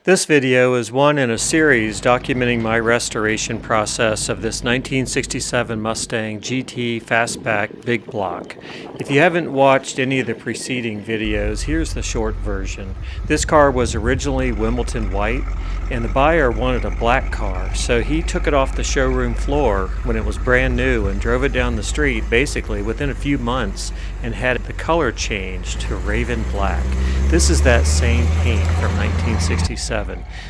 This video is one in a series documenting my restoration process of this 1967 Mustang GT Fastback Big Block. If you haven't watched any of the preceding videos, here's the short version. This car was originally Wimbledon white, and the buyer wanted a black car, so he took it off the showroom floor when it was brand new and drove it down the street basically within a few months and had the color changed to Raven Black. This is that same paint from 1967.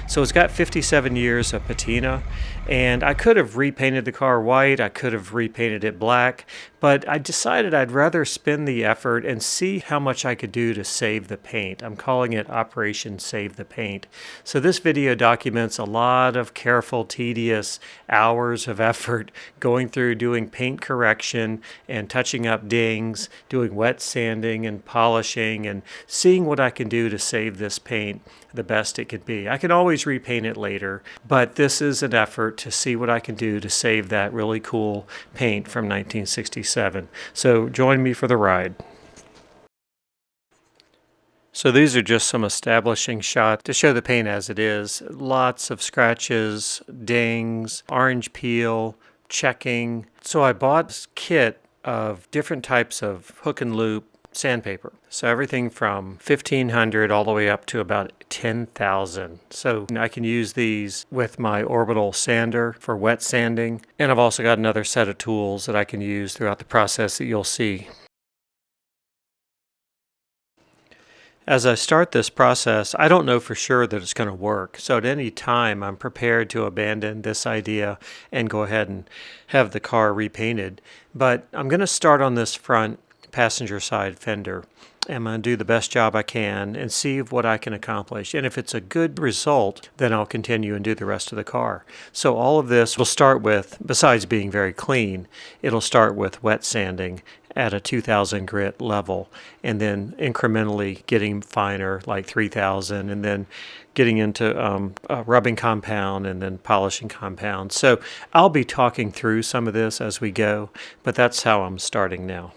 So it's got 57 years of patina, and I could have repainted the car white, I could have repainted it black, but I decided I'd rather spend the effort and see how much I could do to save the paint. I'm calling it Operation Save the Paint. So this video documents a lot of careful, tedious hours of effort going through doing paint correction and touching up dings, doing wet sanding and polishing, and seeing what I can do to save this paint the best it could be. I can always repaint it later, but this is an effort to see what I can do to save that really cool paint from 1967. So join me for the ride. So these are just some establishing shots to show the paint as it is. Lots of scratches, dings, orange peel, checking. So I bought this kit of different types of hook and loop sandpaper. So everything from 1,500 all the way up to about 10,000. So I can use these with my orbital sander for wet sanding. And I've also got another set of tools that I can use throughout the process that you'll see. As I start this process, I don't know for sure that it's going to work. So at any time, I'm prepared to abandon this idea and go ahead and have the car repainted. But I'm going to start on this front passenger side fender. I'm going to do the best job I can and see what I can accomplish. And if it's a good result, then I'll continue and do the rest of the car. So all of this will start with, besides being very clean, it'll start with wet sanding at a 2,000 grit level, and then incrementally getting finer, like 3,000, and then getting into rubbing compound and then polishing compound. So I'll be talking through some of this as we go, but that's how I'm starting now.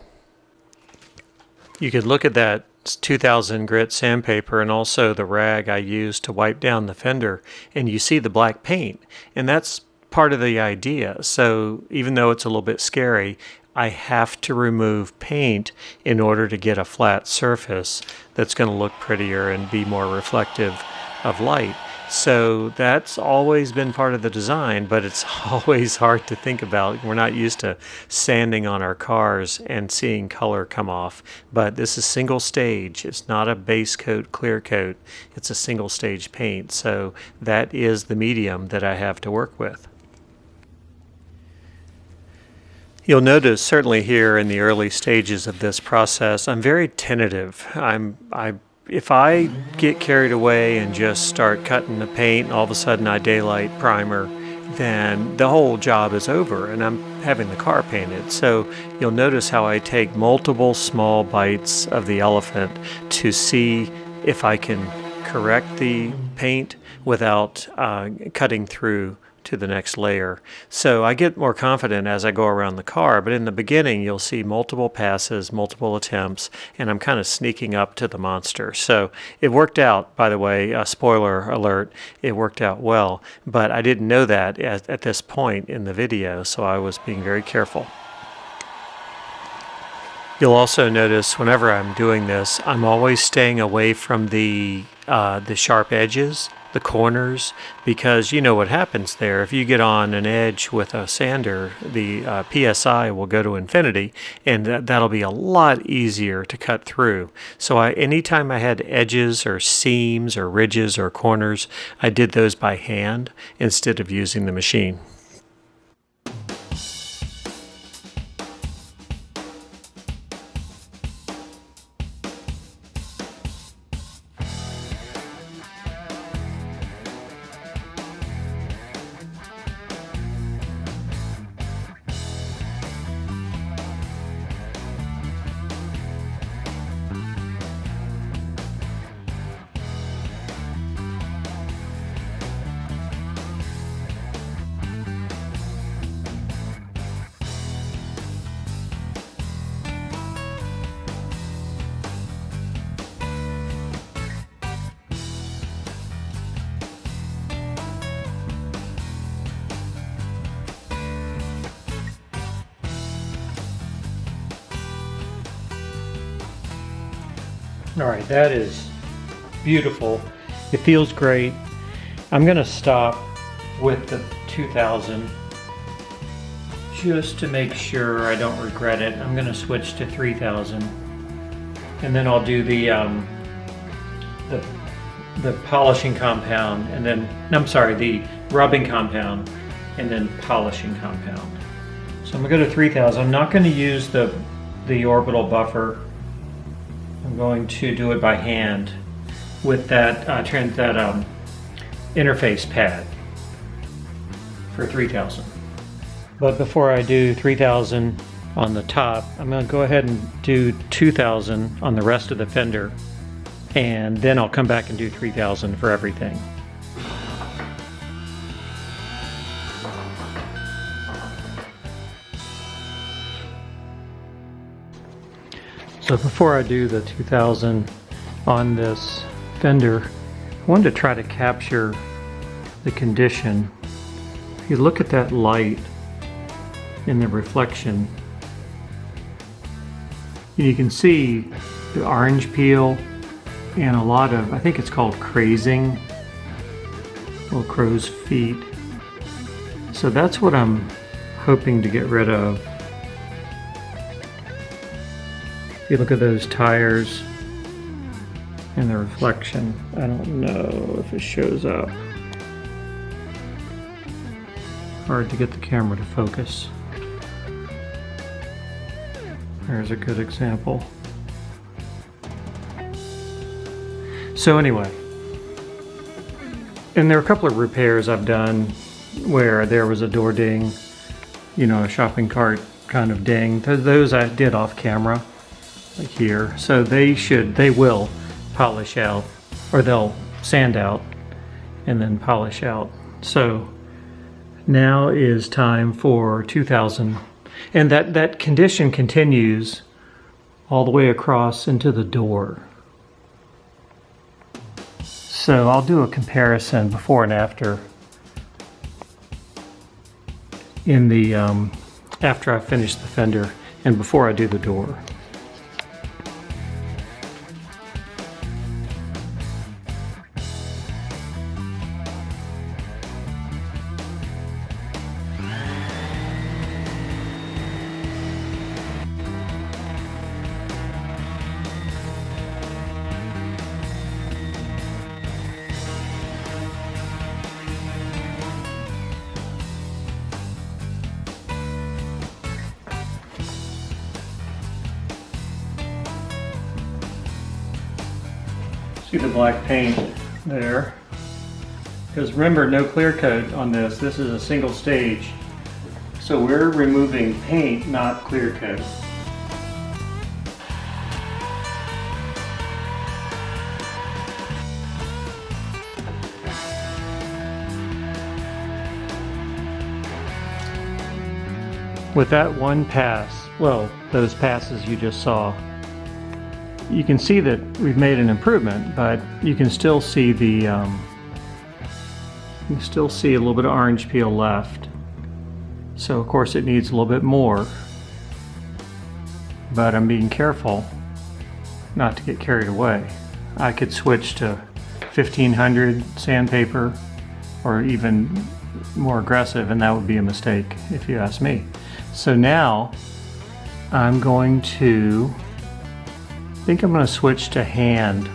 You could look at that 2,000 grit sandpaper and also the rag I used to wipe down the fender, and you see the black paint, and that's part of the idea. So even though it's a little bit scary, I have to remove paint in order to get a flat surface that's going to look prettier and be more reflective of light. So that's always been part of the design, but it's always hard to think about. We're not used to sanding on our cars and seeing color come off, but this is single stage. It's not a base coat, clear coat. It's a single stage paint. So that is the medium that I have to work with. You'll notice certainly here in the early stages of this process, I'm very tentative. If I get carried away and just start cutting the paint and all of a sudden I daylight primer, then the whole job is over and I'm having the car painted. So you'll notice how I take multiple small bites of the elephant to see if I can correct the paint without cutting through to the next layer. So I get more confident as I go around the car, but in the beginning you'll see multiple passes, multiple attempts, and I'm kind of sneaking up to the monster. So it worked out, by the way, spoiler alert, it worked out well, but I didn't know that at this point in the video, so I was being very careful. You'll also notice whenever I'm doing this, I'm always staying away from the sharp edges, the corners, because you know what happens there. If you get on an edge with a sander, the PSI will go to infinity, and that'll be a lot easier to cut through. So anytime I had edges or seams or ridges or corners, I did those by hand instead of using the machine. All right, that is beautiful. It feels great. I'm gonna stop with the 2000 just to make sure I don't regret it. I'm gonna switch to 3000, and then I'll do the polishing compound, and then, I'm sorry, the rubbing compound, and then polishing compound. So I'm gonna go to 3000. I'm not gonna use the orbital buffer. I'm going to do it by hand with that interface pad for 3000. But before I do 3000 on the top, I'm going to go ahead and do 2000 on the rest of the fender, and then I'll come back and do 3000 for everything. So before I do the 2000 on this fender, I wanted to try to capture the condition. If you look at that light in the reflection, you can see the orange peel and a lot of, I think it's called crazing, little crow's feet. So that's what I'm hoping to get rid of. If you look at those tires and the reflection, I don't know if it shows up. Hard to get the camera to focus. There's a good example. So anyway, and there are a couple of repairs I've done where there was a door ding, you know, a shopping cart kind of ding. Those I did off camera, like here. So they will polish out, or they'll sand out and then polish out. So now is time for 2000. And that condition continues all the way across into the door. So I'll do a comparison before and after in the after I finish the fender and before I do the door. See the black paint there? Because remember, no clear coat on this. This is a single stage. So we're removing paint, not clear coat. With that one pass, well, those passes you just saw, you can see that we've made an improvement, but you can still see the you can still see a little bit of orange peel left. So of course it needs a little bit more, but I'm being careful not to get carried away. I could switch to 1500 sandpaper or even more aggressive, and that would be a mistake if you ask me. So now I'm going to I think I'm going to switch to hand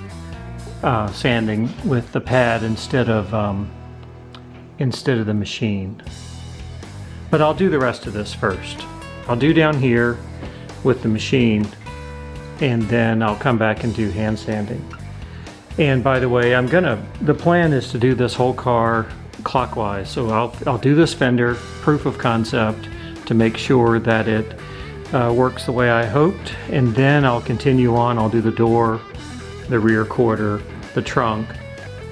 sanding with the pad instead of the machine. But I'll do the rest of this first. I'll do down here with the machine, and then I'll come back and do hand sanding. And by the way, the plan is to do this whole car clockwise. So I'll do this fender proof of concept to make sure that it works the way I hoped, and then I'll continue on. I'll do the door, the rear quarter, the trunk,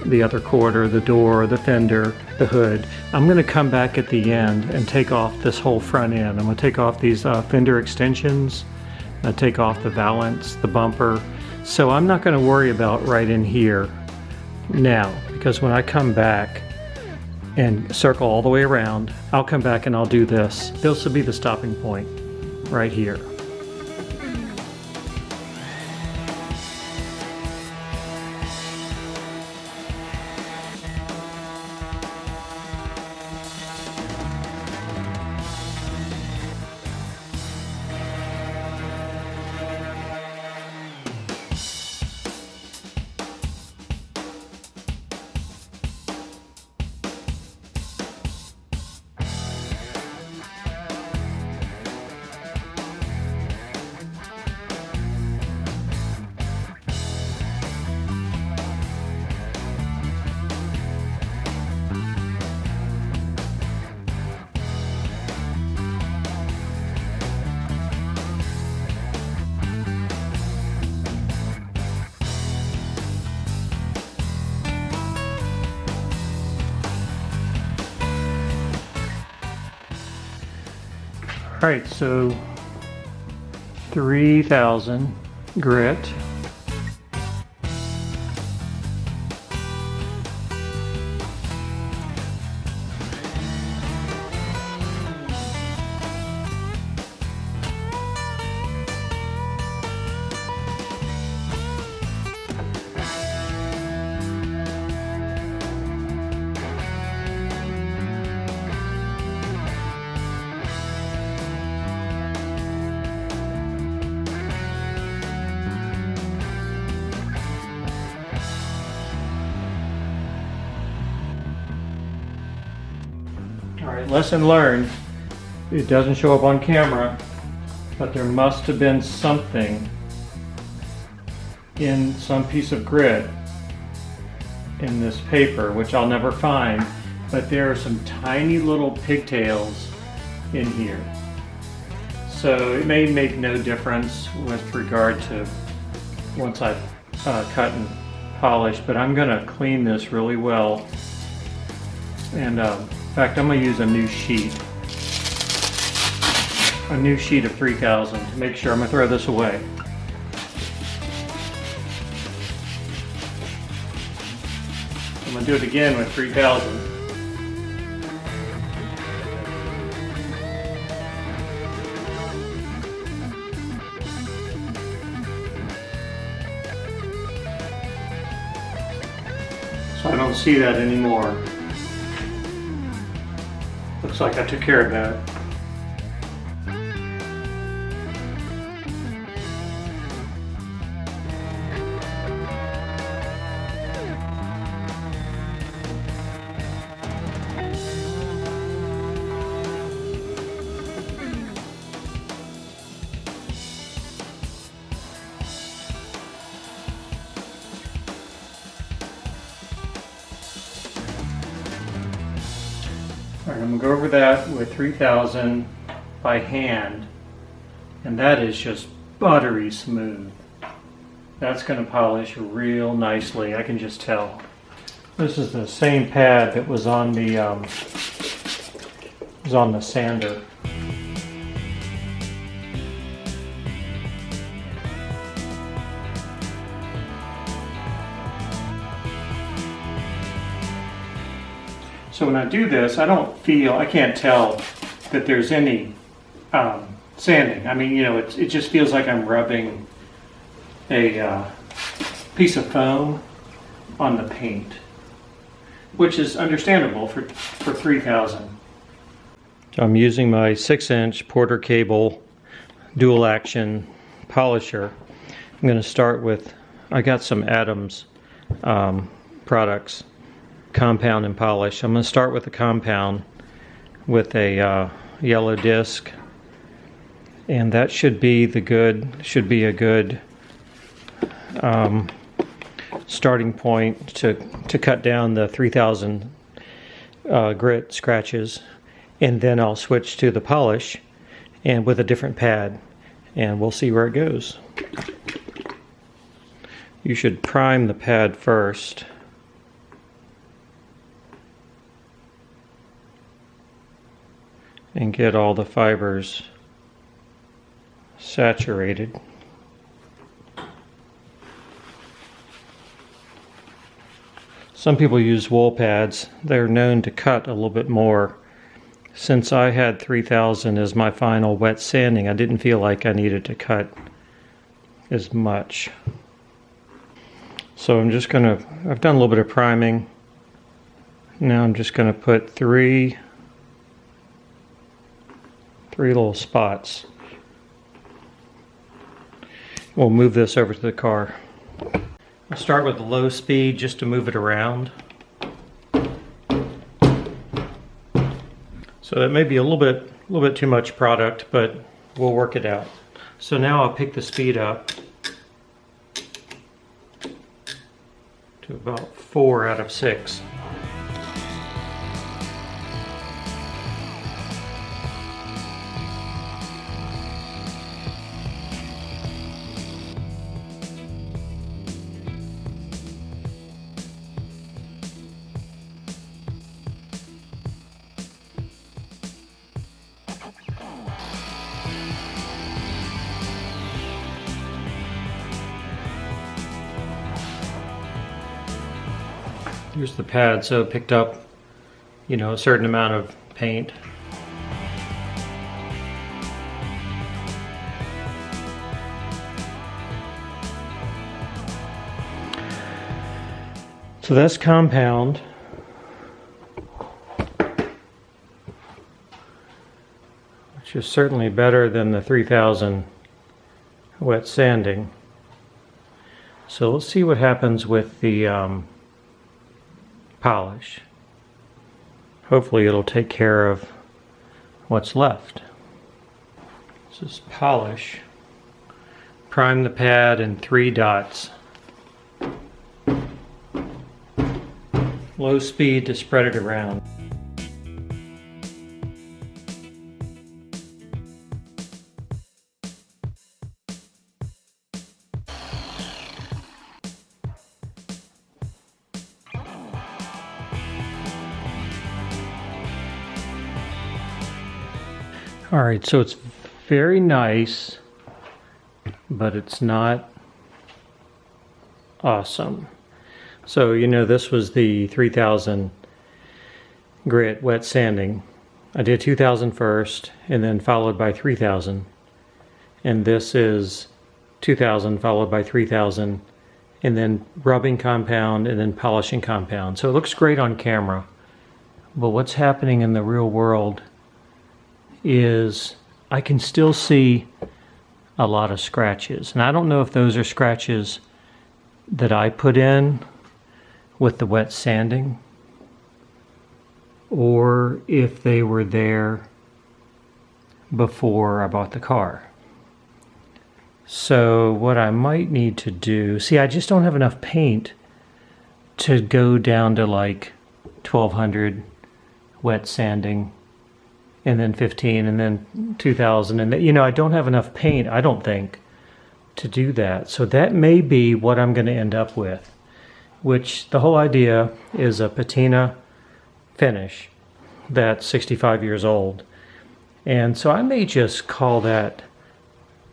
the other quarter, the door, the fender, the hood. I'm going to come back at the end and take off this whole front end. I'm going to take off these fender extensions, take off the valance, the bumper. So I'm not going to worry about right in here now, because when I come back and circle all the way around, I'll come back and I'll do this. This will be the stopping point right here. Alright, so 3000 grit. Alright, lesson learned. It doesn't show up on camera, but there must have been something in some piece of grit in this paper, which I'll never find, but there are some tiny little pigtails in here. So it may make no difference with regard to once I've cut and polished, but I'm going to clean this really well. And in fact, I'm going to use a new sheet of 3000 to make sure. I'm going to throw this away. I'm going to do it again with 3000. So I don't see that anymore. Looks like I took care of that. All right, I'm going to go over that with 3000 by hand, and that is just buttery smooth. That's going to polish real nicely, I can just tell. This is the same pad that was on the sander. So when I do this, I can't tell that there's any sanding. I mean, you know, it just feels like I'm rubbing a piece of foam on the paint, which is understandable for 3000. So I'm using my 6-inch Porter cable dual action polisher. I'm going to start with, I got some Adams products, compound and polish. I'm going to start with the compound with a yellow disc, and that should be a good starting point to cut down the 3000 grit scratches, and then I'll switch to the polish and with a different pad, and we'll see where it goes. You should prime the pad first. And get all the fibers saturated. Some people use wool pads. They're known to cut a little bit more. Since I had 3000 as my final wet sanding, I didn't feel like I needed to cut as much. So I've done a little bit of priming. Now I'm just going to put three little spots. We'll move this over to the car. I'll start with low speed just to move it around. So that may be a little bit too much product, but we'll work it out. So now I'll pick the speed up to about 4 out of 6. Here's the pad, so it picked up, you know, a certain amount of paint. So that's compound. Which is certainly better than the 3000 wet sanding. So let's see what happens with the polish. Hopefully it'll take care of what's left. This is polish. Prime the pad in 3 dots. Low speed to spread it around. All right, so it's very nice, but it's not awesome. So, you know, this was the 3000 grit wet sanding. I did 2000 first and then followed by 3000. And this is 2000 followed by 3000 and then rubbing compound and then polishing compound. So it looks great on camera. But what's happening in the real world is I can still see a lot of scratches. And I don't know if those are scratches that I put in with the wet sanding or if they were there before I bought the car. So what I might need to do, see, I just don't have enough paint to go down to like 1200 wet sanding and then 15 and then 2000 and you know, I don't have enough paint, I don't think, to do that. So that may be what I'm going to end up with, which the whole idea is a patina finish that's 65 years old. And so I may just call that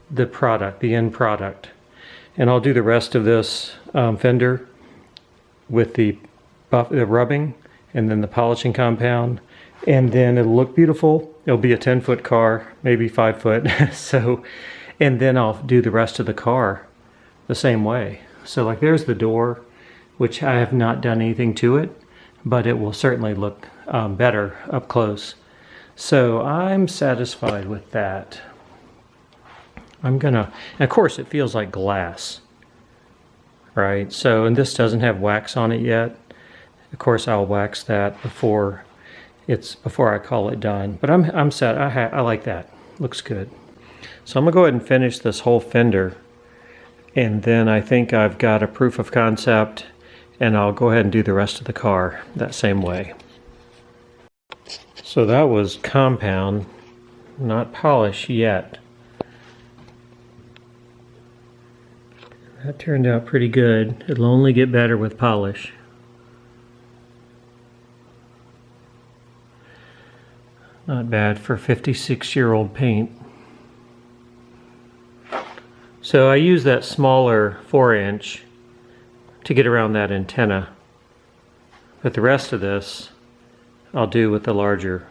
the product, the end product. And I'll do the rest of this fender with the rubbing and then the polishing compound. And then it'll look beautiful. It'll be a 10-foot car, maybe 5 foot. So, and then I'll do the rest of the car the same way. So like there's the door, which I have not done anything to it, but it will certainly look better up close. So I'm satisfied with that. I'm gonna, and of course it feels like glass, right? So, and this doesn't have wax on it yet. Of course I'll wax that before I call it done. But I'm set. I like that. Looks good. So I'm gonna go ahead and finish this whole fender, and then I think I've got a proof of concept, and I'll go ahead and do the rest of the car that same way. So that was compound, not polish yet. That turned out pretty good. It'll only get better with polish. Not bad for 56-year-old paint. So I use that smaller 4-inch to get around that antenna. But the rest of this I'll do with the larger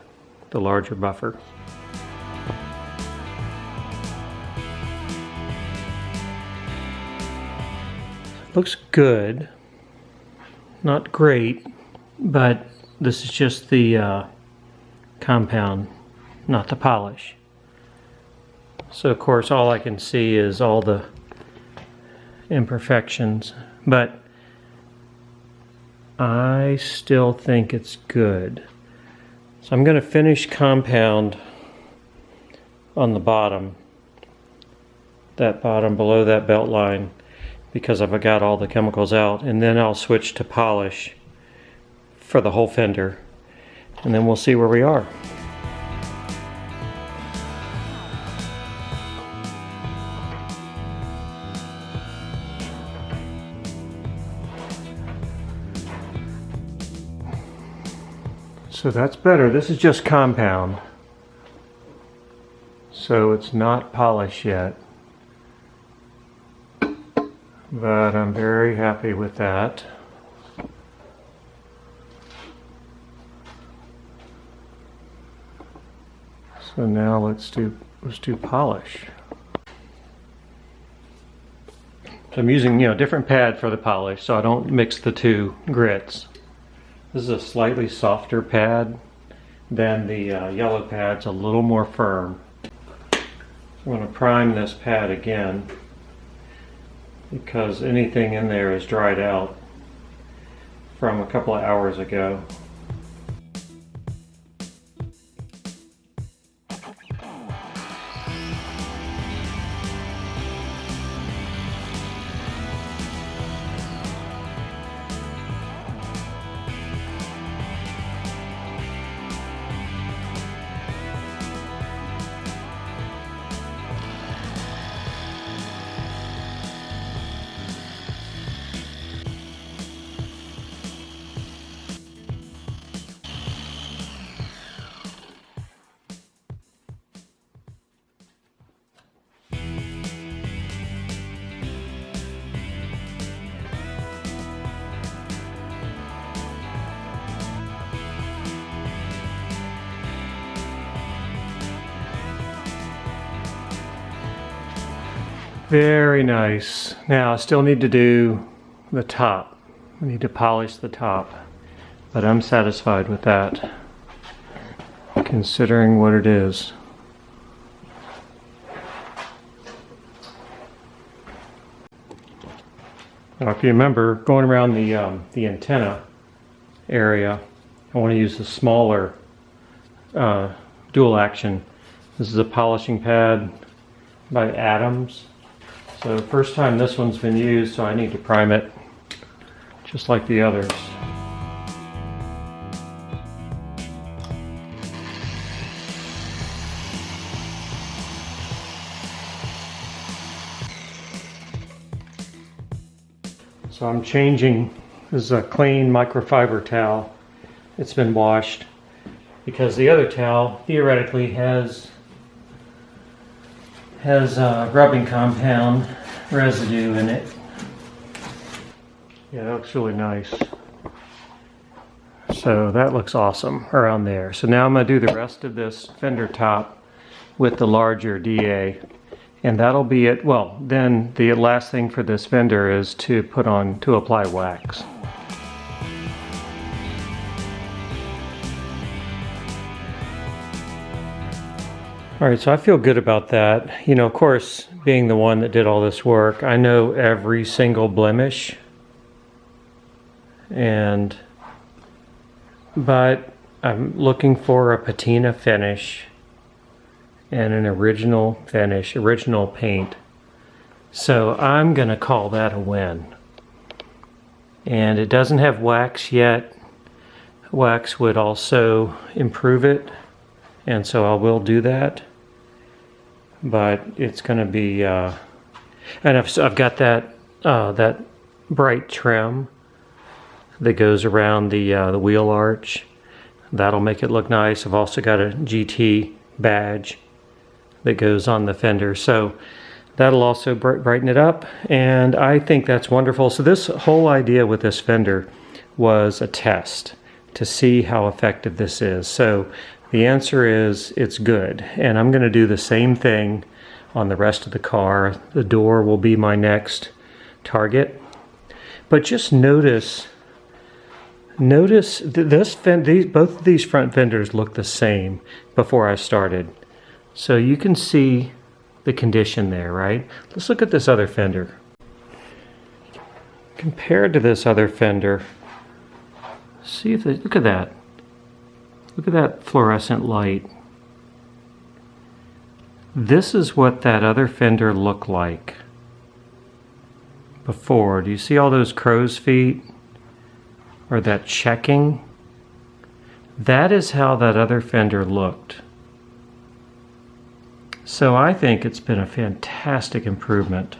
buffer. Looks good. Not great, but this is just the compound, not the polish. So of course all I can see is all the imperfections, but I still think it's good. So I'm going to finish compound on the bottom, that bottom below that belt line, because I've got all the chemicals out, and then I'll switch to polish for the whole fender, and then we'll see where we are. So that's better. This is just compound, so it's not polished yet, but I'm very happy with that. So now let's do polish. So I'm using, different pad for the polish so I don't mix the two grits. This is a slightly softer pad than the yellow pad's a little more firm. So I'm going to prime this pad again because anything in there is dried out from a couple of hours ago. Very nice. Now I still need to do the top. I need to polish the top, but I'm satisfied with that, considering what it is. Now, if you remember, going around the antenna area, I want to use the smaller dual action. This is a polishing pad by Adams. So first time this one's been used, so I need to prime it just like the others. So I'm changing, this is a clean microfiber towel. It's been washed because the other towel theoretically has rubbing compound residue in it. Yeah, that looks really nice. So that looks awesome around there. So now I'm going to do the rest of this fender top with the larger DA. And that'll be it. Well, then the last thing for this fender is to apply wax. All right, so I feel good about that. Of course, being the one that did all this work, I know every single blemish. But I'm looking for a patina finish and an original finish, original paint. So I'm gonna call that a win. And it doesn't have wax yet. Wax would also improve it. And so I will do that, but it's going to be, and I've got that bright trim that goes around the wheel arch. That'll make it look nice. I've also got a GT badge that goes on the fender, so that'll also brighten it up, and I think that's wonderful. So this whole idea with this fender was a test to see how effective this is. So the answer is it's good, and I'm going to do the same thing on the rest of the car. The door will be my next target, but just notice both of these front fenders look the same before I started, so you can see the condition there, right? Let's look at this other fender. Compared to this other fender, see if look at that. Look at that fluorescent light. This is what that other fender looked like before. Do you see all those crow's feet? Or that checking? That is how that other fender looked. So I think it's been a fantastic improvement.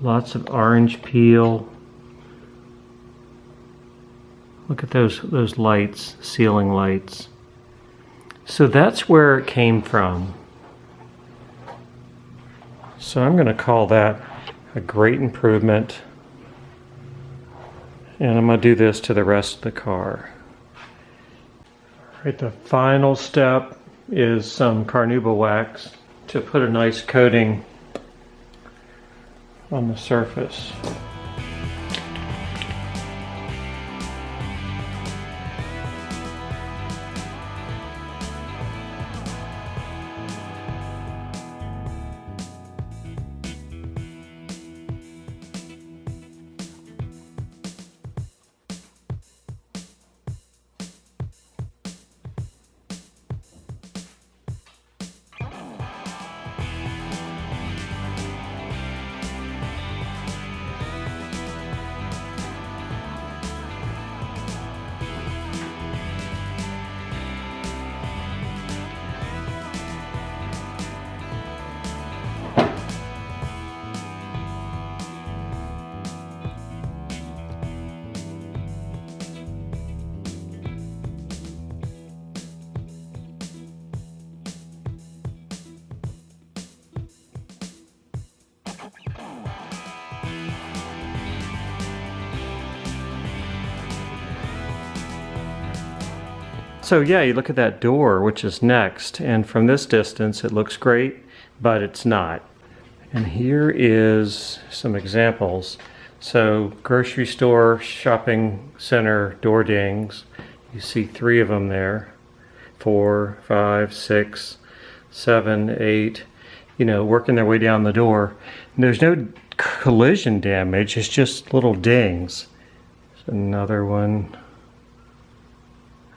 Lots of orange peel. Look at those lights, ceiling lights. So that's where it came from. So I'm going to call that a great improvement. And I'm going to do this to the rest of the car. Right, the final step is some carnauba wax to put a nice coating on the surface. So yeah, you look at that door, which is next, and from this distance it looks great, but it's not. And here is some examples. So grocery store, shopping center door dings. You see 3 of them there. 4, 5, 6, 7, 8, working their way down the door. And there's no collision damage, it's just little dings. There's another one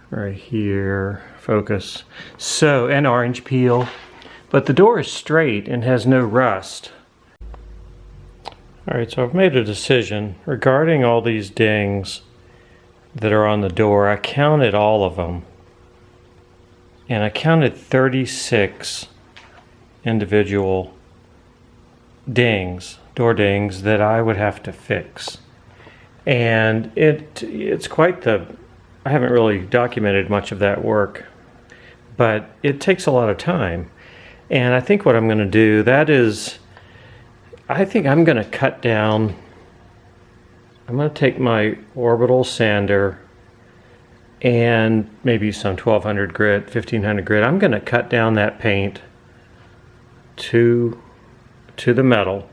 right here, focus. So, and orange peel. But the door is straight and has no rust. Alright, so I've made a decision regarding all these dings that are on the door. I counted all of them. And I counted 36 individual dings, door dings, that I would have to fix. And it's quite I haven't really documented much of that work, but it takes a lot of time. And I think what I'm going to do, I think I'm going to cut down, I'm going to take my orbital sander and maybe some 1200 grit, 1500 grit. I'm going to cut down that paint to the metal,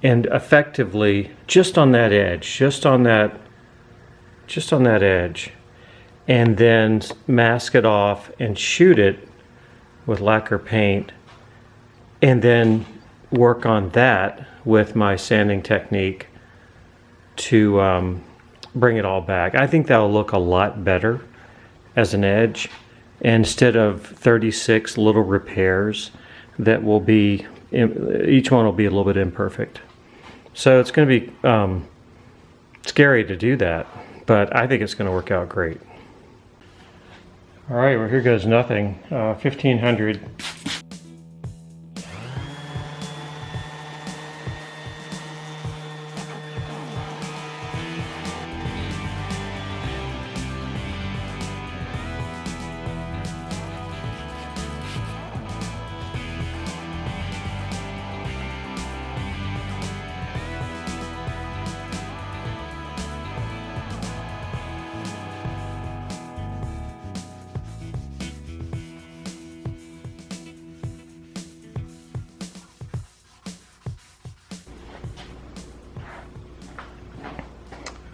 and effectively just on that edge, just on that edge, and then mask it off and shoot it with lacquer paint, and then work on that with my sanding technique to bring it all back. I think that'll look a lot better as an edge instead of 36 little repairs that will be, each one will be a little bit imperfect. So it's going to be scary to do that, but I think it's going to work out great. All right, well, here goes nothing. 1500.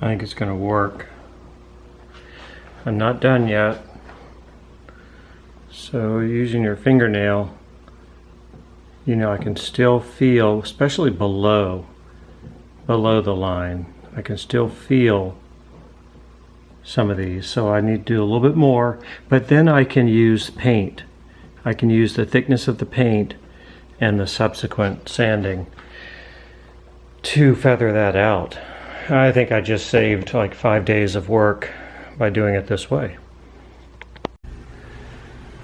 I think it's going to work. I'm not done yet. So using your fingernail, I can still feel, especially below the line, I can still feel some of these. So I need to do a little bit more, but then I can use paint. I can use the thickness of the paint and the subsequent sanding to feather that out. I think I just saved like 5 days of work by doing it this way.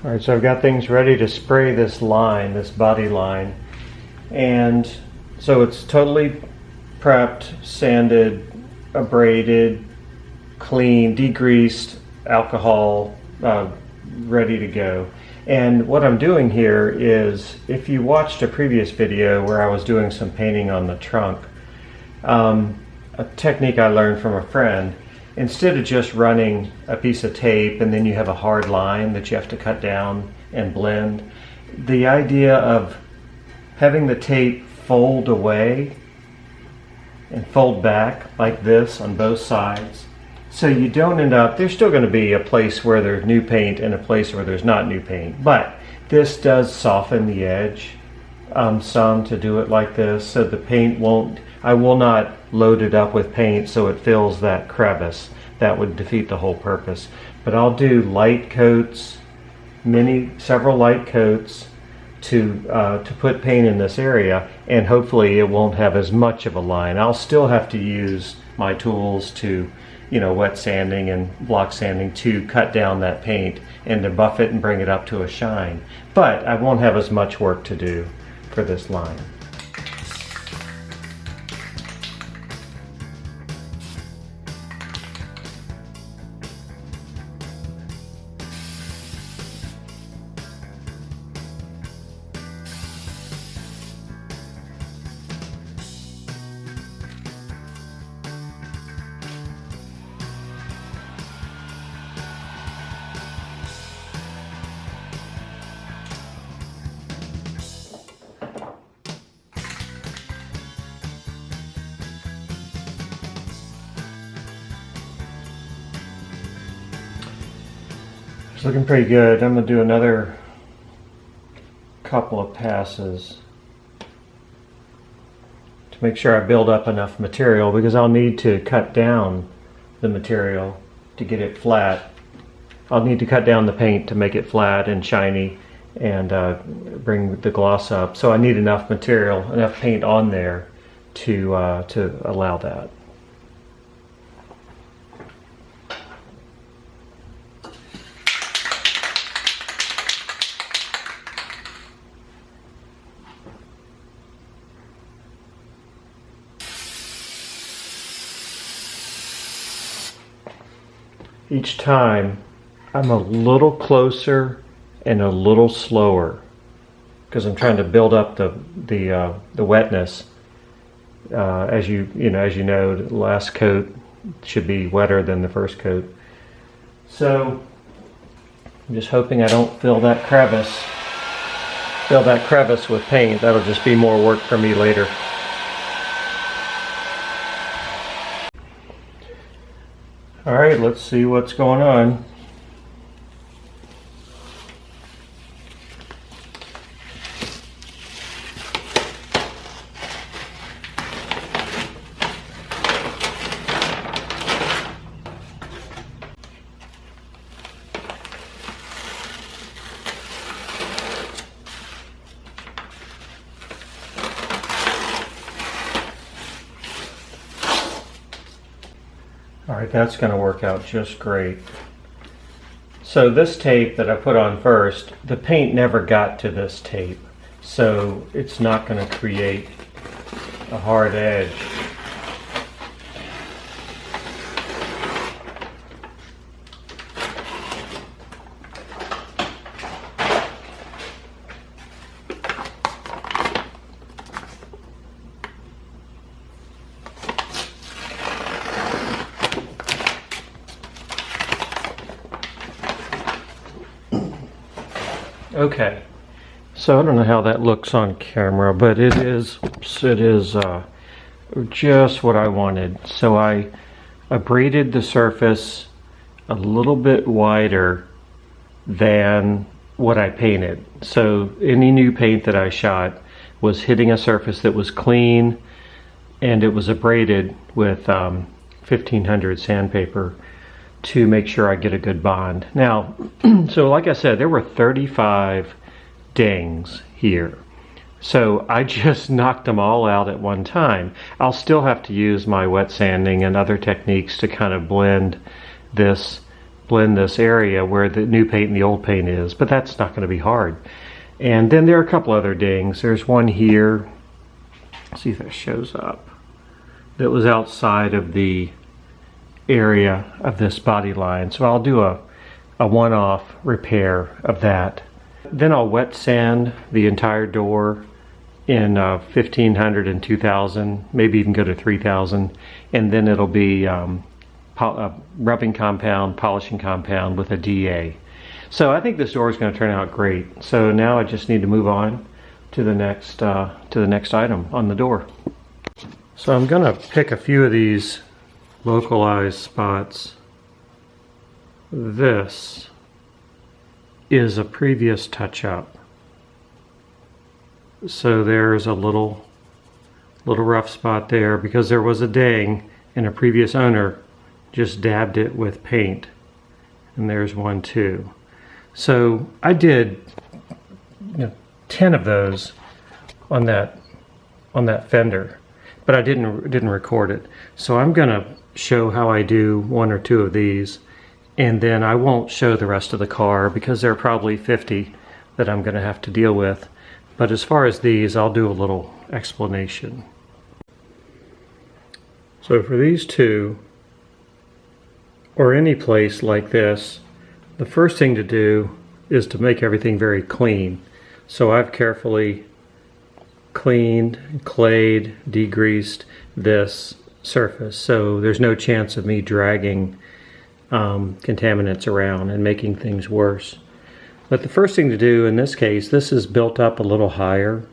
Alright, so I've got things ready to spray this line, this body line. And so it's totally prepped, sanded, abraded, clean, degreased, alcohol, ready to go. And what I'm doing here is, if you watched a previous video where I was doing some painting on the trunk, a technique I learned from a friend instead of just running a piece of tape and then you have a hard line that you have to cut down and blend, the idea of having the tape fold away and fold back like this on both sides, so you don't end up, there's still going to be a place where there's new paint and a place where there's not new paint, but this does soften the edge some to do it like this, so the paint won't, I will not load it up with paint so it fills that crevice. That would defeat the whole purpose. But I'll do light coats, several light coats to put paint in this area, and hopefully it won't have as much of a line. I'll still have to use my tools to, wet sanding and block sanding to cut down that paint and to buff it and bring it up to a shine. But I won't have as much work to do for this line. It's looking pretty good. I'm going to do another couple of passes to make sure I build up enough material, because I'll need to cut down the material to get it flat. I'll need to cut down the paint to make it flat and shiny and bring the gloss up. So I need enough material, enough paint on there to allow that. Each time I'm a little closer and a little slower because I'm trying to build up the wetness. As you know, the last coat should be wetter than the first coat. So I'm just hoping I don't fill that crevice with paint. That'll just be more work for me later. All right, let's see what's going on. All right, that's going to work out just great. So this tape that I put on first, the paint never got to this tape, so it's not going to create a hard edge. Okay, so I don't know how that looks on camera, but it is just what I wanted. So I braided the surface a little bit wider than what I painted. So any new paint that I shot was hitting a surface that was clean, and it was abraded with 1500 sandpaper to make sure I get a good bond. Now, so like I said, there were 35 dings here. So I just knocked them all out at one time. I'll still have to use my wet sanding and other techniques to kind of blend this area where the new paint and the old paint is, but that's not going to be hard. And then there are a couple other dings. There's one here, let's see if that shows up, that was outside of the area of this body line. So I'll do a one-off repair of that. Then I'll wet sand the entire door in 1500 and 2000, maybe even go to 3000, and then it'll be rubbing compound, polishing compound with a DA. So I think this door is going to turn out great. So now I just need to move on to the next item on the door. So I'm going to pick a few of these localized spots. This is a previous touch-up. So there's a little rough spot there because there was a ding and a previous owner just dabbed it with paint. And there's one too. So I did 10 of those on that fender, but I didn't record it. So I'm gonna show how I do one or two of these, and then I won't show the rest of the car because there are probably 50 that I'm gonna have to deal with. But as far as these, I'll do a little explanation. So for these two, or any place like this, the first thing to do is to make everything very clean. So I've carefully cleaned, clayed, degreased this surface, so there's no chance of me dragging contaminants around and making things worse. But the first thing to do in this case, this is built up a little higher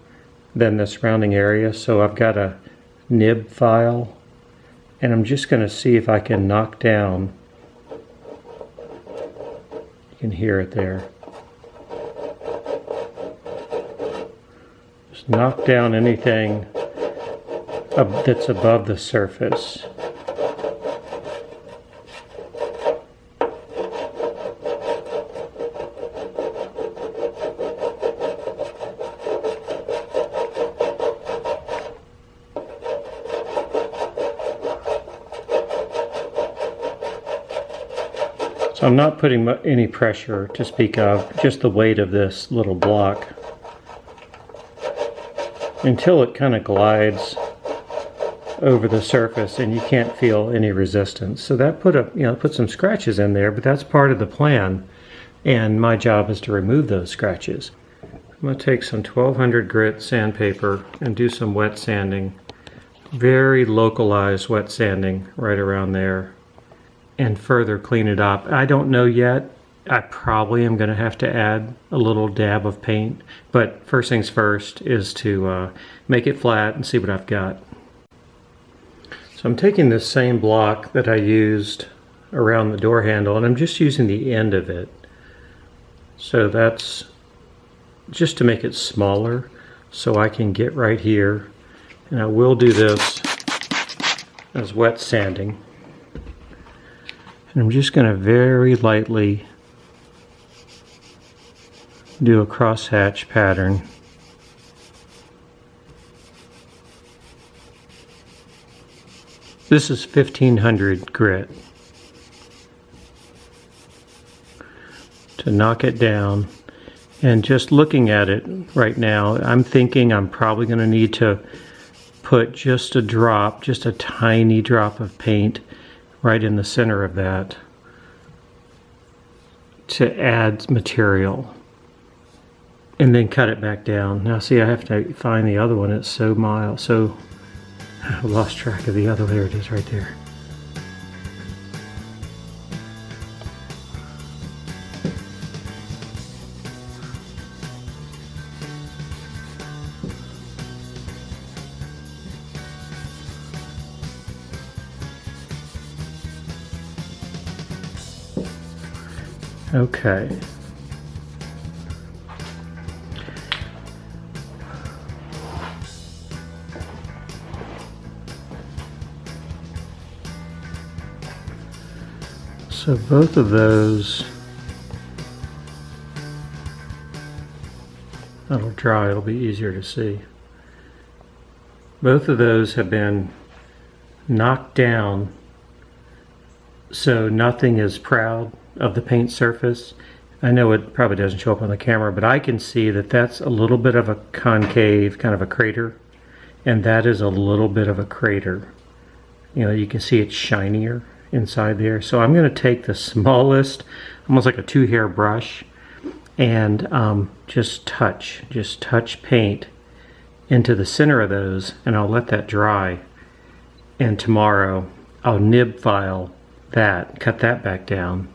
than the surrounding area, so I've got a nib file, and I'm just going to see if I can knock down. You can hear it there. Just knock down anything that's above the surface. So I'm not putting any pressure to speak of, just the weight of this little block until it kind of glides over the surface and you can't feel any resistance. So that put some scratches in there, but that's part of the plan, and my job is to remove those scratches. I'm going to take some 1200 grit sandpaper and do some wet sanding, very localized wet sanding right around there, and further clean it up. I don't know yet. I probably am going to have to add a little dab of paint, but first things first is to make it flat and see what I've got. So I'm taking this same block that I used around the door handle, and I'm just using the end of it. So that's just to make it smaller so I can get right here, and I will do this as wet sanding. And I'm just going to very lightly do a crosshatch pattern. This is 1500 grit to knock it down. And just looking at it right now, I'm thinking I'm probably going to need to put just a tiny drop of paint right in the center of that to add material, and then cut it back down. Now see, I have to find the other one. It's so mild, so I lost track of the other. There it is right there. Okay. So both of those, that'll dry, it'll be easier to see. Both of those have been knocked down so nothing is proud of the paint surface. I know it probably doesn't show up on the camera, but I can see that that's a little bit of a concave, kind of a crater, and that is a little bit of a crater. You know, you can see it's shinier inside there. So I'm going to take the smallest, almost like a 2-hair brush, and just touch paint into the center of those, and I'll let that dry. And tomorrow I'll nib file that, cut that back down.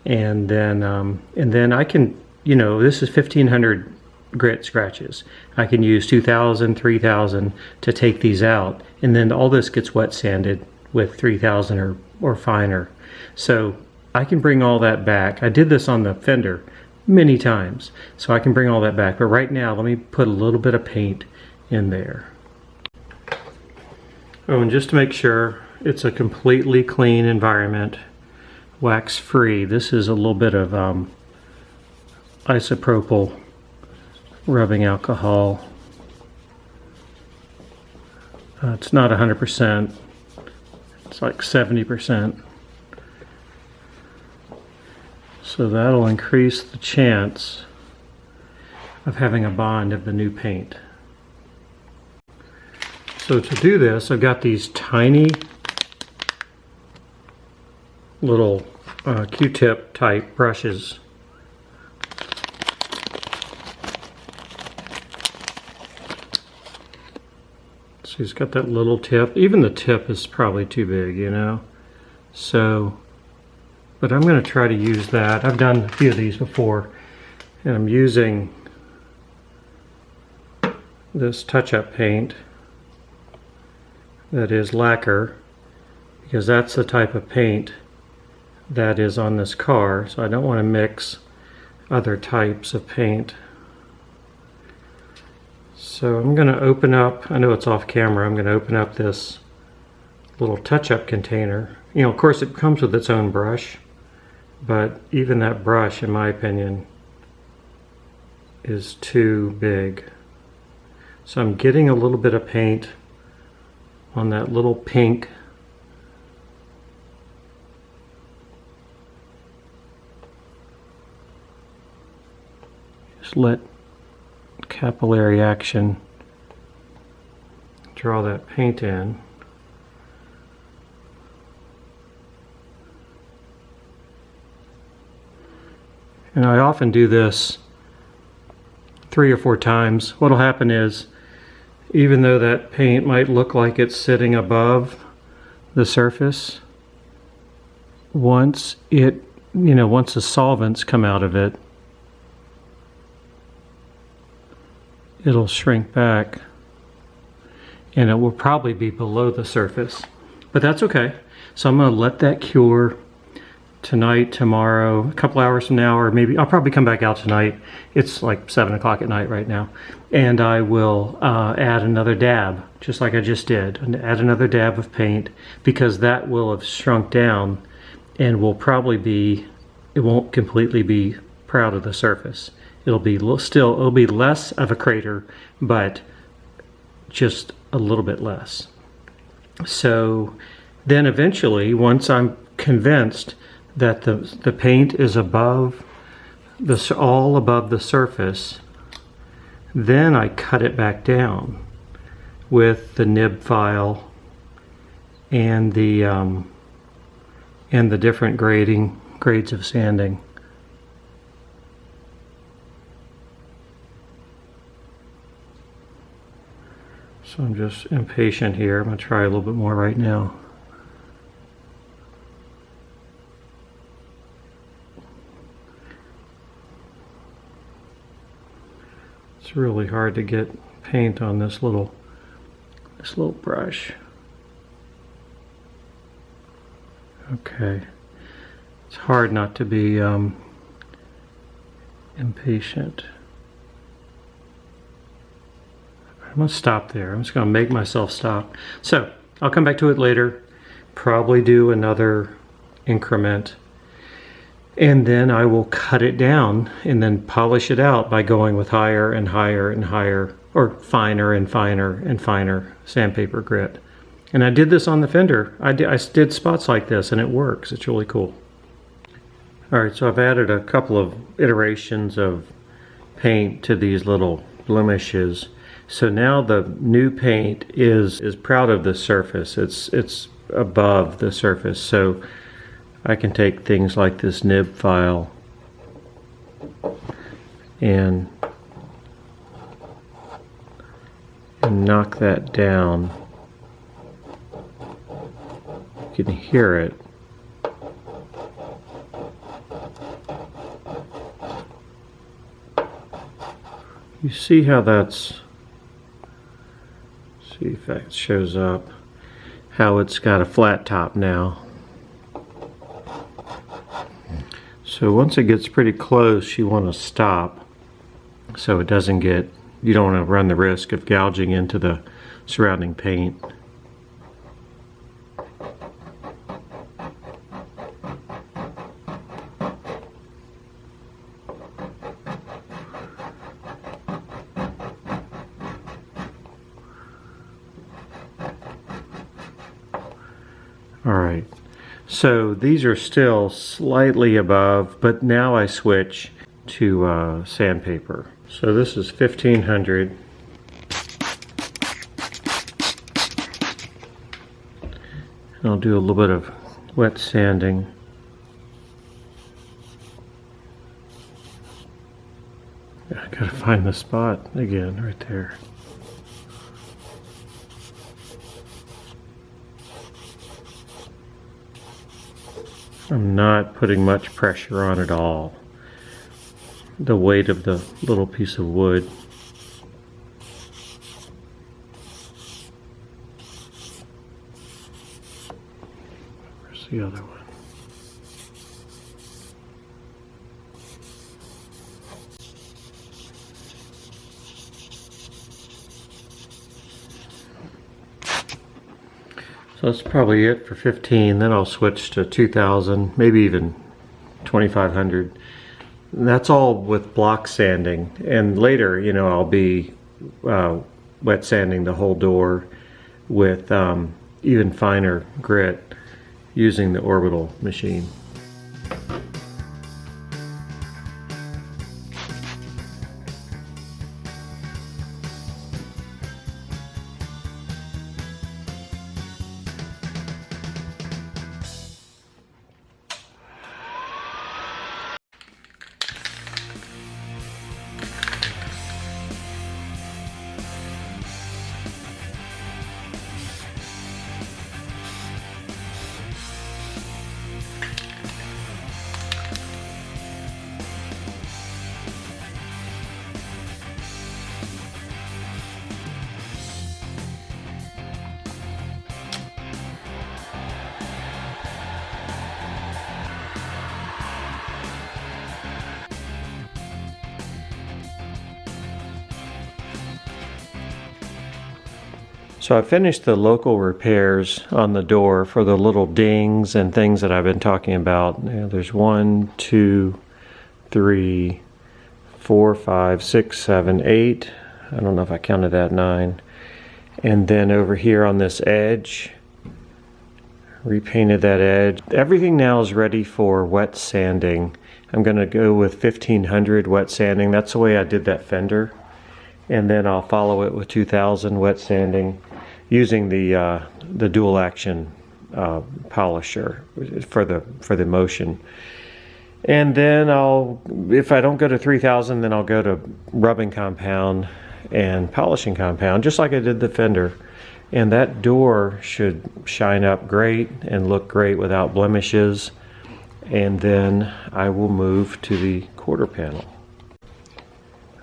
And then I can, this is 1,500 grit scratches. I can use 2,000, 3,000 to take these out, and then all this gets wet sanded with 3,000 or finer. So I can bring all that back. I did this on the fender many times, so I can bring all that back. But right now, let me put a little bit of paint in there. Oh, and just to make sure it's a completely clean environment, wax free, this is a little bit of isopropyl rubbing alcohol. It's not 100%, it's like 70%. So that'll increase the chance of having a bond of the new paint. So to do this, I've got these tiny little Q-tip type brushes. So he's got that little tip. Even the tip is probably too big, So, but I'm going to try to use that. I've done a few of these before, and I'm using this touch-up paint that is lacquer, because that's the type of paint that is on this car, so I don't want to mix other types of paint. So I'm going to open up, I know it's off camera, I'm going to open up this little touch-up container. Of course it comes with its own brush, but even that brush, in my opinion, is too big. So I'm getting a little bit of paint on that little pink just let capillary action draw that paint in. And I often do this 3 or 4 times. What'll happen is, even though that paint might look like it's sitting above the surface, once once the solvents come out of it, it'll shrink back and it will probably be below the surface. But that's okay. So I'm going to let that cure tonight, tomorrow, a couple hours from now, or maybe I'll probably come back out tonight. It's like 7 o'clock at night right now. And I will add another dab, just like I just did. And add another dab of paint, because that will have shrunk down and will probably be, it won't completely be proud of the surface. It'll be it'll be less of a crater, but just a little bit less. So then eventually, once I'm convinced that the paint is above all above the surface, then I cut it back down with the nib file and the different grades of sanding. So I'm just impatient here. I'm going to try a little bit more right now. It's really hard to get paint on this little brush. Okay. It's hard not to be impatient. I'm going to stop there. I'm just going to make myself stop. So I'll come back to it later, probably do another increment, and then I will cut it down and then polish it out by going with higher and higher and higher, or finer and finer and finer sandpaper grit. And I did this on the fender. I did spots like this, and it works. It's really cool. All right, so I've added a couple of iterations of paint to these little blemishes. So now the new paint is proud of the surface. It's above the surface. So I can take things like this nib file and knock that down. You can hear it. You see how that's, see if that shows up, how it's got a flat top now. So once it gets pretty close, you want to stop so it doesn't get, you don't want to run the risk of gouging into the surrounding paint. Alright, so these are still slightly above, but now I switch to sandpaper. So this is 1500. And I'll do a little bit of wet sanding. I gotta find the spot again right there. I'm not putting much pressure on at all. The weight of the little piece of wood. Where's the other one? So that's probably it for 15. Then I'll switch to 2000, maybe even 2500. And that's all with block sanding. And later, you know, I'll be wet sanding the whole door with even finer grit using the orbital machine. So I finished the local repairs on the door for the little dings and things that I've been talking about. There's 1, 2, 3, 4, 5, 6, 7, 8. I don't know if I counted that, 9. And then over here on this edge, repainted that edge. Everything now is ready for wet sanding. I'm going to go with 1500 wet sanding. That's the way I did that fender. And then I'll follow it with 2000 wet sanding using the dual action polisher for the motion. And then if I don't go to 3000, then I'll go to rubbing compound and polishing compound, just like I did the fender. And that door should shine up great and look great without blemishes. And then I will move to the quarter panel.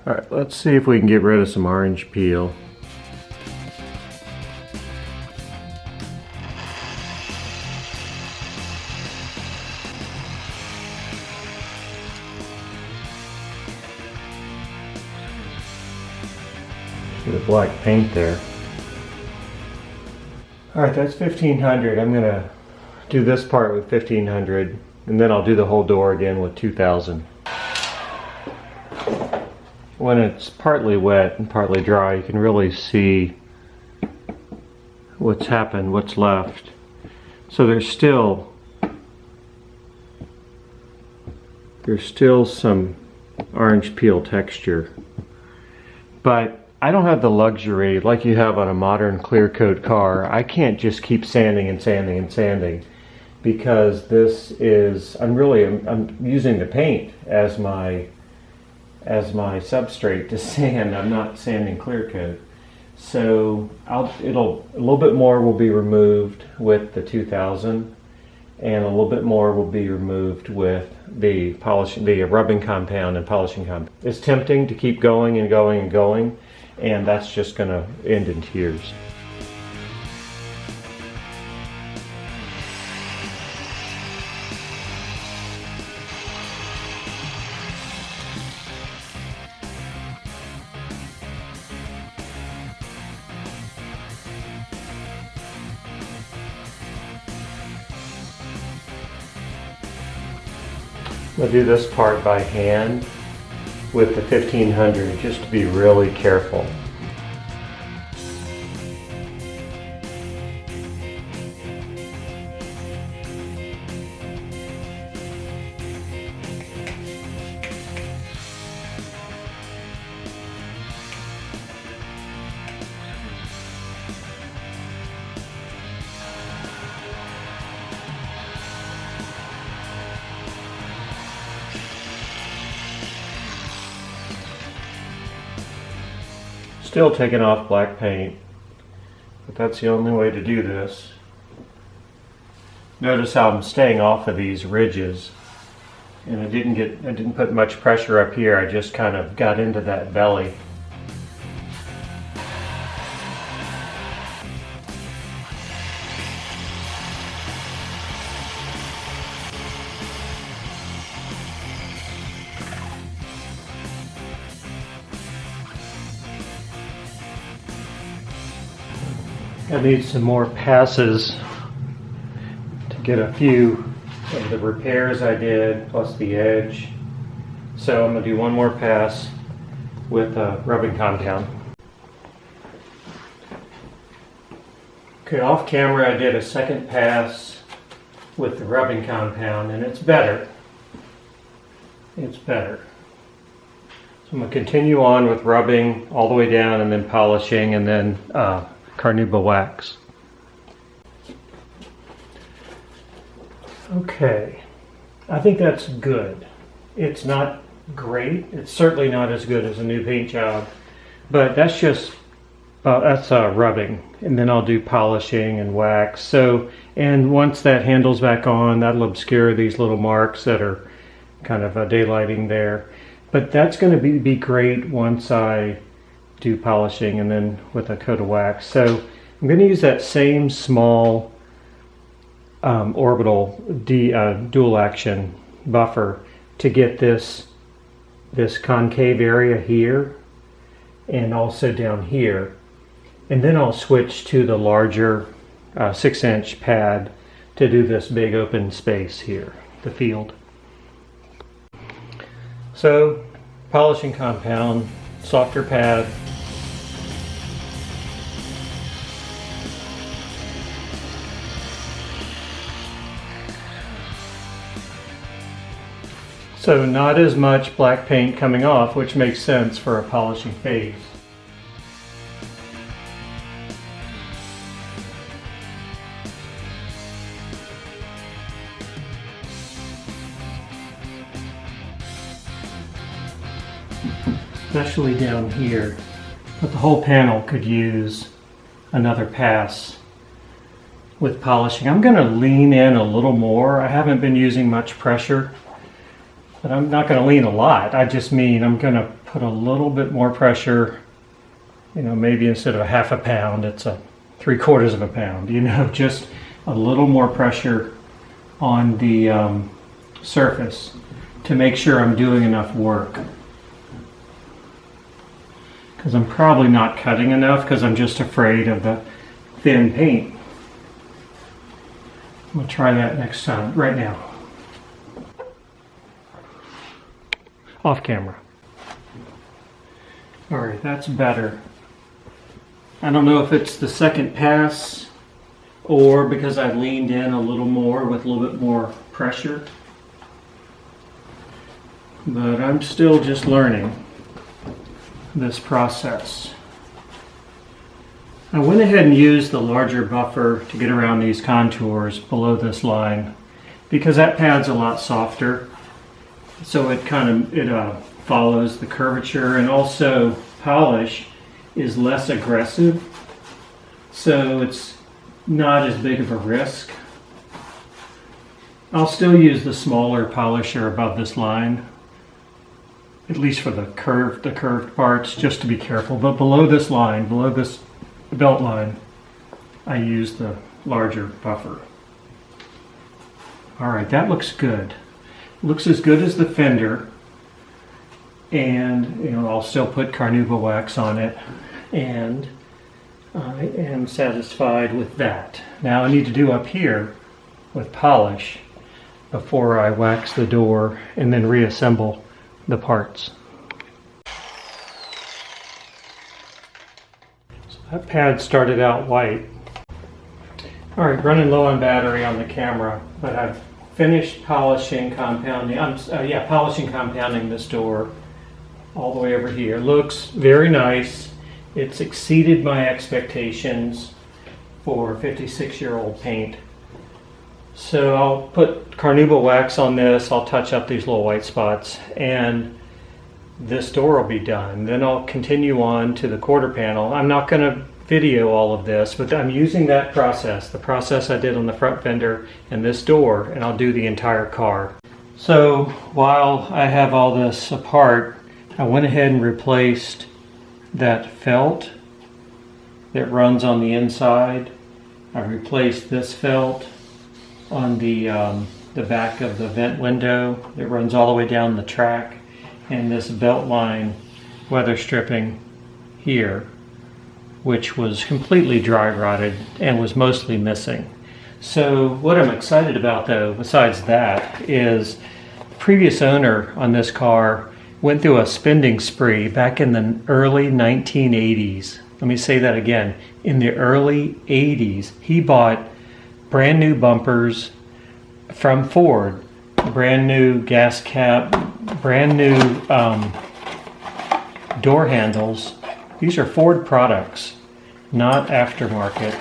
All right, let's see if we can get rid of some orange peel. See the black paint there. All right, that's 1500. I'm gonna do this part with 1500, and then I'll do the whole door again with 2000. When it's partly wet and partly dry, you can really see what's happened, what's left. So there's still some orange peel texture, but I don't have the luxury like you have on a modern clear coat car. I can't just keep sanding and sanding and sanding, because this is, I'm using the paint as my substrate to sand. I'm not sanding clear coat. So a little bit more will be removed with the 2000, and a little bit more will be removed with the rubbing compound and polishing compound. It's tempting to keep going and going and going, and that's just going to end in tears. I'll do this part by hand with the 1500 just to be really careful. Still taking off black paint, but that's the only way to do this. Notice how I'm staying off of these ridges, and I didn't put much pressure up here. I just kind of got into that belly. I need some more passes to get a few of the repairs I did, plus the edge. So I'm going to do one more pass with rubbing compound. Okay, off camera I did a second pass with the rubbing compound, and it's better. It's better. So I'm going to continue on with rubbing all the way down and then polishing and then carnauba wax. Okay, I think that's good. It's not great. It's certainly not as good as a new paint job, but that's just that's rubbing, and then I'll do polishing and wax. So, and once that handle's back on, that'll obscure these little marks that are kind of daylighting there. But that's going to be great once I do polishing and then with a coat of wax. So I'm going to use that same small orbital dual action buffer to get this concave area here and also down here, and then I'll switch to the larger 6-inch pad to do this big open space here, the field. So polishing compound, softer pad. So not as much black paint coming off, which makes sense for a polishing phase. Especially down here, but the whole panel could use another pass with polishing. I'm going to lean in a little more. I haven't been using much pressure, but I'm not going to lean a lot. I just mean I'm going to put a little bit more pressure, maybe instead of a half a pound, it's a 3/4 of a pound, just a little more pressure on the surface to make sure I'm doing enough work. Because I'm probably not cutting enough because I'm just afraid of the thin paint. I'm going to try that next time, right now. Off camera. Alright, that's better. I don't know if it's the second pass or because I leaned in a little more with a little bit more pressure. But I'm still just learning this process. I went ahead and used the larger buffer to get around these contours below this line because that pad's a lot softer, so it follows the curvature, and also polish is less aggressive, so it's not as big of a risk. I'll still use the smaller polisher above this line, at least for the curved parts, just to be careful. But below this line, below this belt line, I use the larger buffer. All right, that looks good. Looks as good as the fender, and I'll still put carnauba wax on it, and I am satisfied with that. Now I need to do up here with polish before I wax the door and then reassemble the parts. So that pad started out white. All right, running low on battery on the camera, but I've finished polishing, compounding. Polishing, compounding this door all the way over here. Looks very nice. It's exceeded my expectations for 56-year-old paint. So I'll put carnauba wax on this. I'll touch up these little white spots, and this door will be done. Then I'll continue on to the quarter panel. I'm not going to video all of this, but I'm using that process, the process I did on the front fender and this door, and I'll do the entire car. So while I have all this apart, I went ahead and replaced that felt that runs on the inside. I replaced this felt on the back of the vent window that runs all the way down the track, and this belt line weather stripping here, which was completely dry rotted and was mostly missing. So what I'm excited about, though, besides that, is the previous owner on this car went through a spending spree back in the early 1980s. Let me say that again. In the early 80s, he bought brand new bumpers from Ford, brand new gas cap, brand new door handles. These are Ford products, not aftermarket.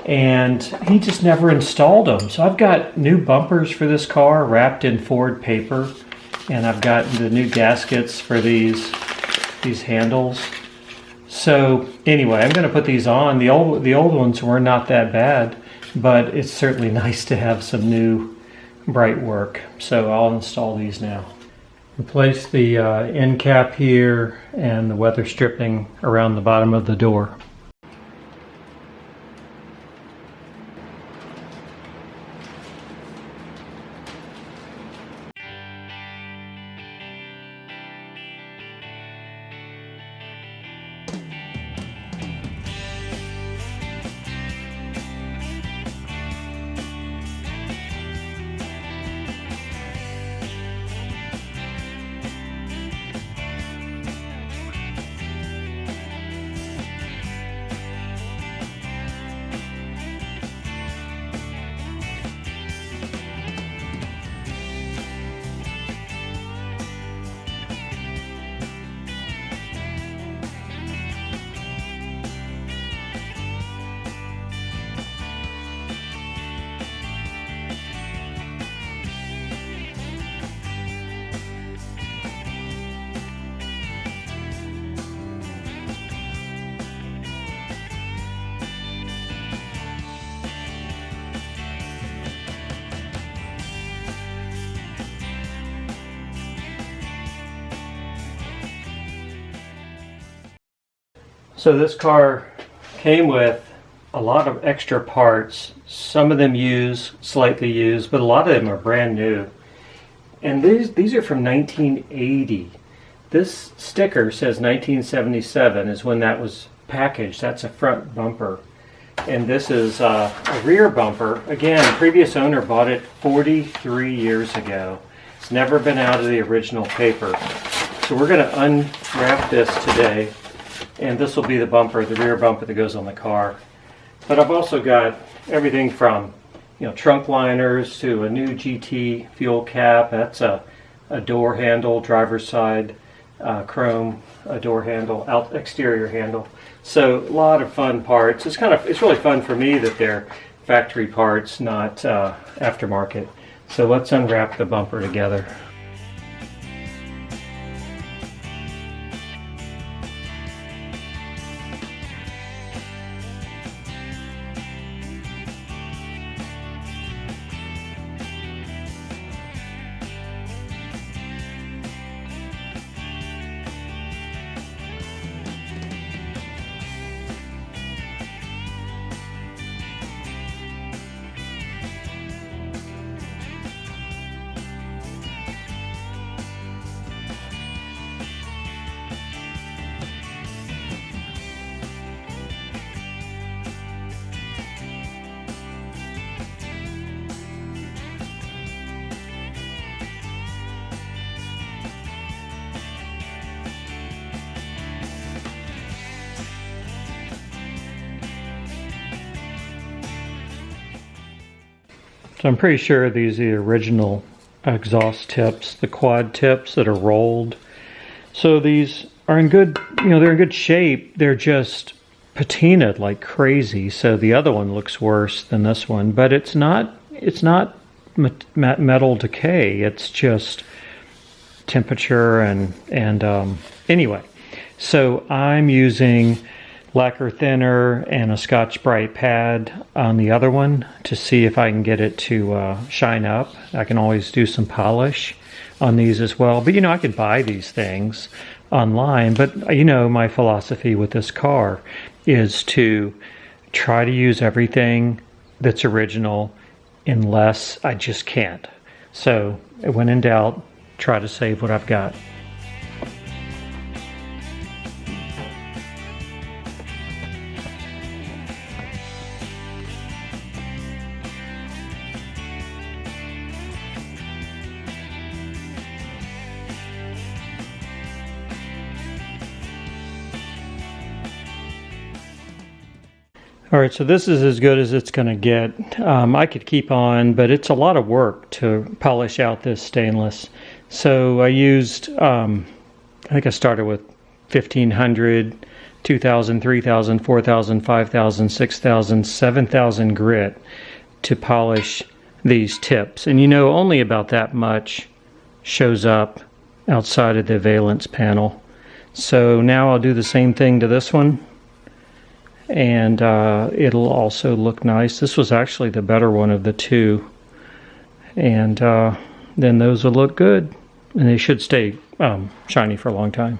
And he just never installed them. So I've got new bumpers for this car wrapped in Ford paper, and I've got the new gaskets for these handles. So anyway, I'm going to put these on. The old ones were not that bad, but it's certainly nice to have some new bright work. So I'll install these now. Replace the end cap here and the weather stripping around the bottom of the door. So this car came with a lot of extra parts, some of them used, slightly used, but a lot of them are brand new. And these are from 1980. This sticker says 1977 is when that was packaged. That's a front bumper. And this is a rear bumper. Again, previous owner bought it 43 years ago. It's never been out of the original paper. So we're going to unwrap this today. And this will be the bumper, the rear bumper that goes on the car. But I've also got everything from trunk liners to a new GT fuel cap. That's a door handle, driver's side, chrome, a door handle, exterior handle. So a lot of fun parts. It's really fun for me that they're factory parts, not aftermarket. So let's unwrap the bumper together. So I'm pretty sure these are the original exhaust tips, the quad tips that are rolled. So these are in good, they're in good shape. They're just patinaed like crazy. So the other one looks worse than this one, but it's not metal decay. It's just temperature and anyway. So I'm using lacquer thinner and a Scotch-Brite pad on the other one to see if I can get it to shine up. I can always do some polish on these as well. But I could buy these things online. But my philosophy with this car is to try to use everything that's original unless I just can't. So when in doubt, try to save what I've got. All right, so this is as good as it's going to get. I could keep on, but it's a lot of work to polish out this stainless. So I used, I think I started with 1500, 2000, 3000, 4000, 5000, 6000, 7000 grit to polish these tips. And only about that much shows up outside of the valence panel. So now I'll do the same thing to this one. And it'll also look nice. This was actually the better one of the two. And then those will look good. And they should stay shiny for a long time.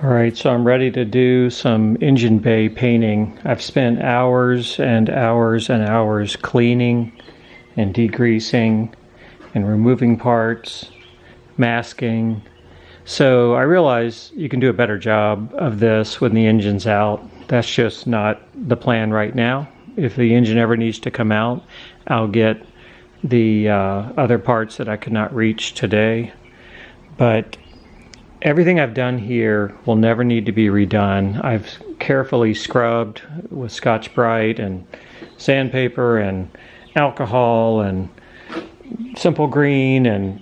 Alright, so I'm ready to do some engine bay painting. I've spent hours and hours and hours cleaning and degreasing and removing parts, masking. So I realize you can do a better job of this when the engine's out. That's just not the plan right now. If the engine ever needs to come out, I'll get the other parts that I could not reach today. But everything I've done here will never need to be redone. I've carefully scrubbed with Scotch-Brite and sandpaper and alcohol and simple green and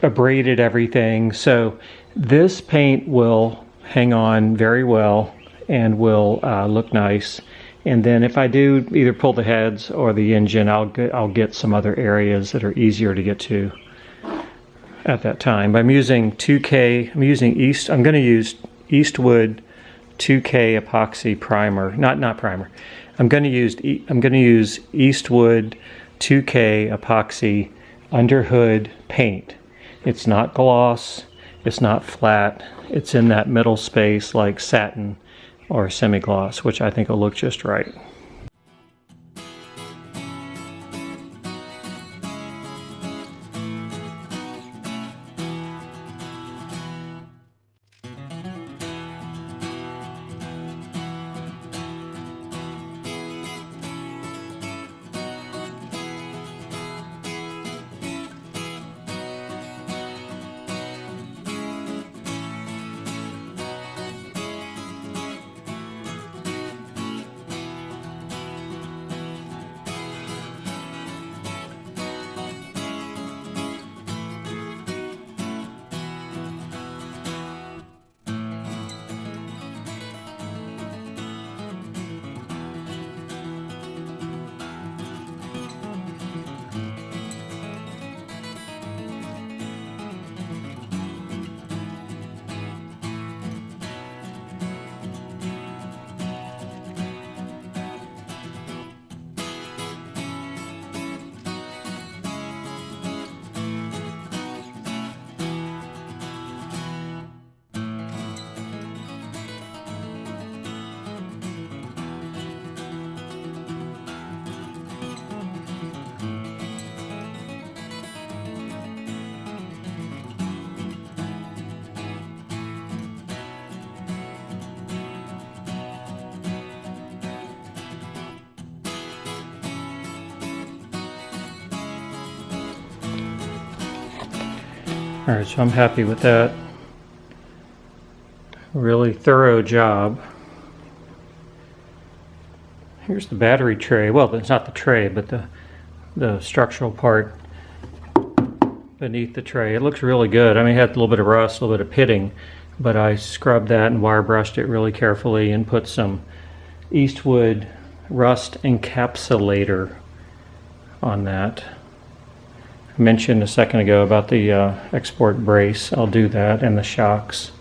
abraded everything. So this paint will hang on very well and will look nice. And then if I do either pull the heads or the engine, I'll get some other areas that are easier to get to at that time. I'm using 2K. I'm going to use Eastwood 2K epoxy primer. Not primer. I'm going to use Eastwood 2K epoxy underhood paint. It's not gloss, it's not flat, it's in that middle space like satin or semi-gloss, which I think will look just right. Alright, so I'm happy with that. Really thorough job. Here's the battery tray. Well, it's not the tray, but the structural part beneath the tray. It looks really good. I mean, it had a little bit of rust, a little bit of pitting, but I scrubbed that and wire brushed it really carefully and put some Eastwood rust encapsulator on that. I mentioned a second ago about the export brace. I'll do that, and the shocks.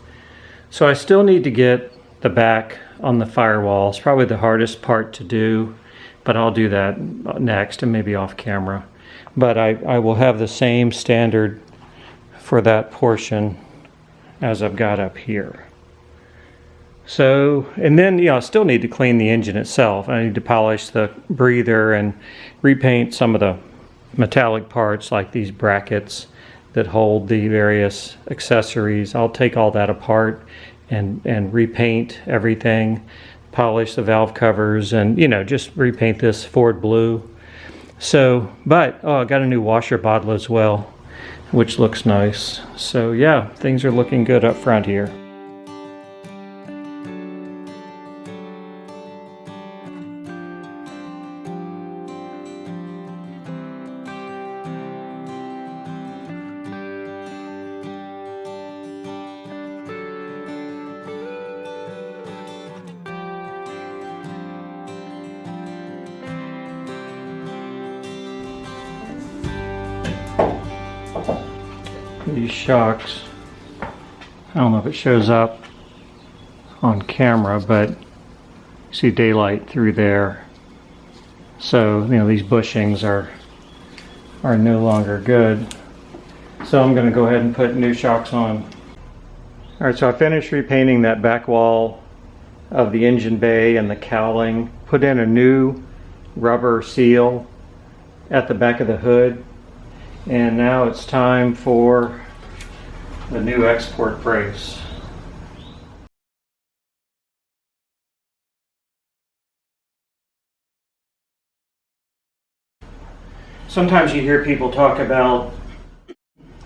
So I still need to get the back on the firewall. It's probably the hardest part to do, but I'll do that next and maybe off camera. But I will have the same standard for that portion as I've got up here. So, and then, I still need to clean the engine itself. I need to polish the breather and repaint some of the metallic parts like these brackets that hold the various accessories. I'll take all that apart and repaint everything, polish the valve covers, and just repaint this Ford blue. So, but I got a new washer bottle as well, which looks nice. So yeah, things are looking good up front here. These shocks, I don't know if it shows up on camera, but you see daylight through there. So, these bushings are no longer good. So I'm going to go ahead and put new shocks on. Alright, so I finished repainting that back wall of the engine bay and the cowling. Put in a new rubber seal at the back of the hood. And now it's time for the new export brace. Sometimes you hear people talk about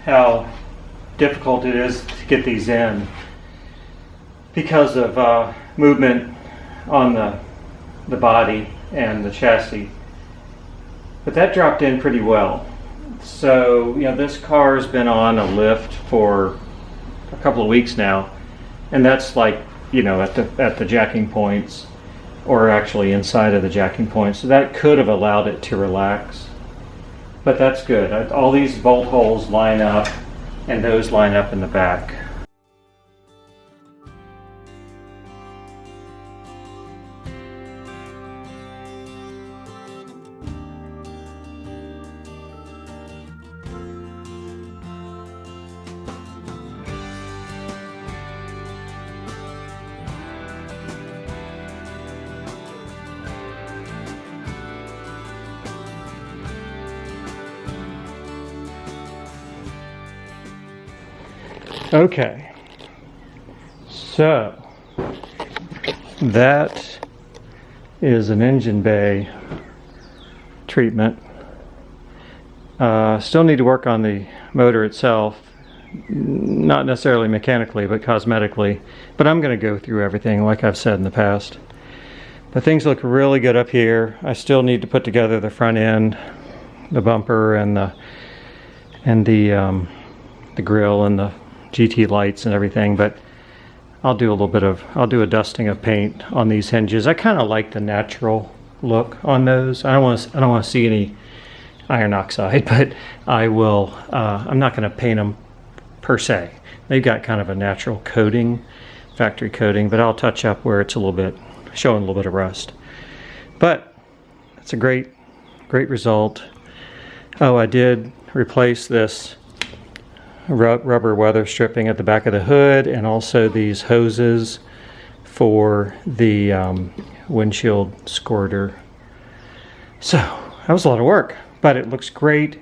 how difficult it is to get these in because of movement on the body and the chassis. But that dropped in pretty well. So, this car's been on a lift for a couple of weeks now, and that's like, at the jacking points, or actually inside of the jacking points. So that could have allowed it to relax, but that's good. All these bolt holes line up, and those line up in the back. Okay, so that is an engine bay treatment. Still need to work on the motor itself, not necessarily mechanically but cosmetically, but I'm going to go through everything like I've said in the past. But things look really good up here. I still need to put together the front end, the bumper, and the grill and the GT lights and everything, but I'll do a dusting of paint on these hinges. I kind of like the natural look on those. I don't want to see any iron oxide, but I will. I'm not going to paint them per se. They've got kind of a natural coating, factory coating, but I'll touch up where it's showing a little bit of rust. But it's a great result. Oh, I did replace this rubber weather stripping at the back of the hood, and also these hoses for the windshield squirter. So that was a lot of work, but it looks great.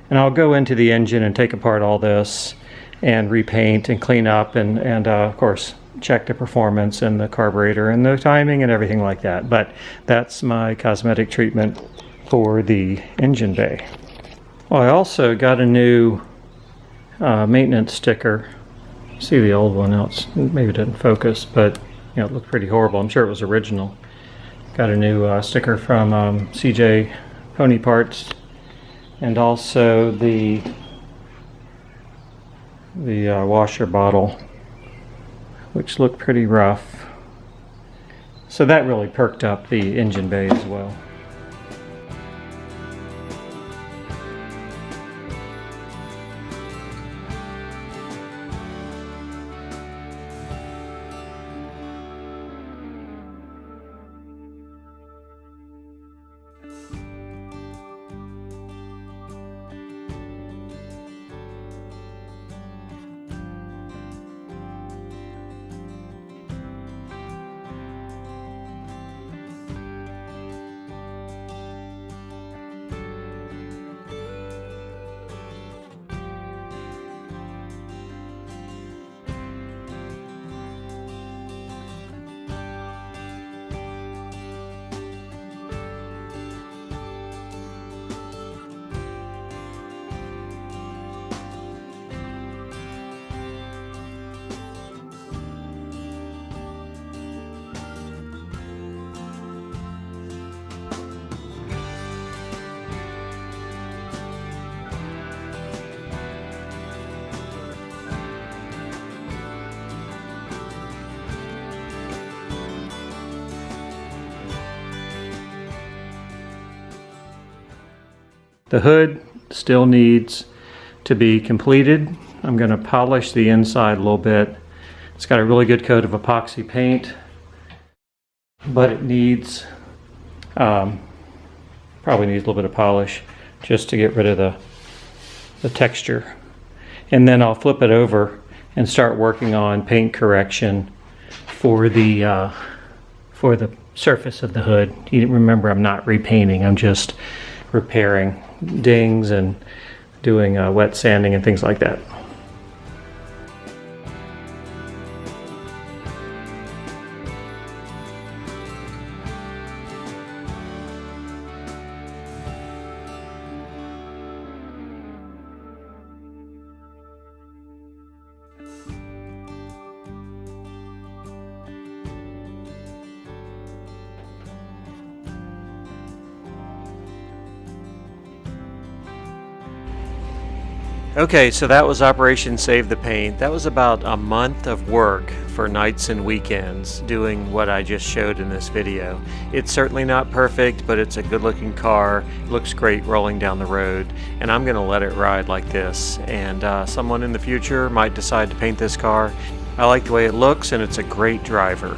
And I'll go into the engine and take apart all this and repaint and clean up and of course check the performance and the carburetor and the timing and everything like that. But that's my cosmetic treatment for the engine bay. Well, I also got a new maintenance sticker. See the old one out, maybe it didn't focus, but you know, it looked pretty horrible. I'm sure it was original. Got a new sticker from CJ Pony Parts, and also the washer bottle, which looked pretty rough. So that really perked up the engine bay as well. The hood still needs to be completed. I'm going to polish the inside a little bit. It's got a really good coat of epoxy paint, but it needs, probably needs a little bit of polish just to get rid of the texture. And then I'll flip it over and start working on paint correction for the surface of the hood. You remember, I'm not repainting, I'm just repairing dings and doing wet sanding and things like that. Okay, so that was Operation Save the Paint. That was about a month of work for nights and weekends doing what I just showed in this video. It's certainly not perfect, but it's a good looking car. It looks great rolling down the road, and I'm gonna let it ride like this. And someone in the future might decide to paint this car. I like the way it looks, and it's a great driver.